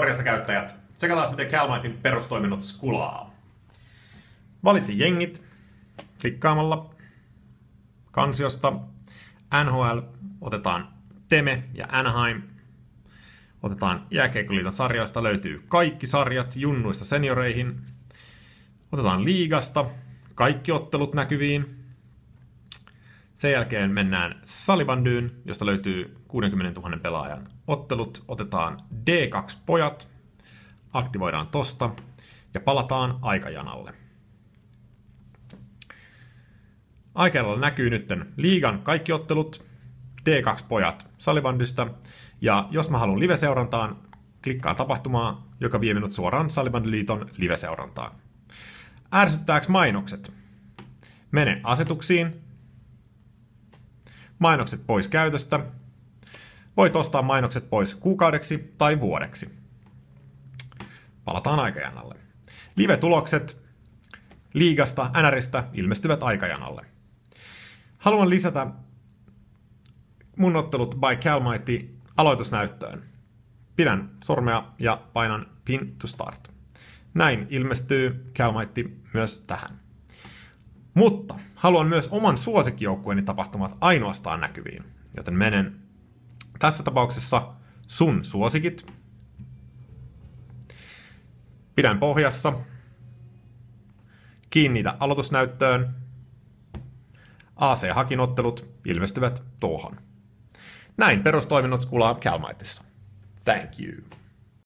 Morjesta käyttäjät! Tsekataan miten Calmightin perustoiminnot skulaa. Valitsin jengit klikkaamalla kansiosta. NHL, otetaan Teme ja Anaheim. Otetaan Jääkiekkoliiton sarjoista, löytyy kaikki sarjat junnuista senioreihin. Otetaan liigasta kaikki ottelut näkyviin. Sen jälkeen mennään Salibandyyn, josta löytyy 60 000 pelaajan ottelut. Otetaan D2-pojat, aktivoidaan tosta ja palataan aikajanalle. Aikajanalla näkyy nyt liigan kaikki ottelut, D2-pojat Salibandysta. Ja jos mä haluan live-seurantaan, klikkaan tapahtumaa, joka vie minut suoraan Salibandyliiton live-seurantaan. Ärsyttääks mainokset? Mene asetuksiin. Mainokset pois käytöstä. Voit ostaa mainokset pois kuukaudeksi tai vuodeksi. Palataan aikajanalle. Live-tulokset liigasta, NRistä ilmestyvät aikajanalle. Haluan lisätä mun ottelut by Calmighty aloitusnäyttöön. Pidän sormea ja painan Pin to Start. Näin ilmestyy Calmighty myös tähän. Mutta haluan myös oman suosikkijoukkueeni tapahtumat ainoastaan näkyviin, joten menen tässä tapauksessa sun suosikit. Pidän pohjassa. Kiinnitä aloitusnäyttöön. AC-hakinottelut ilmestyvät tuohon. Näin perustoiminnot skulaa Calmightyssa. Thank you.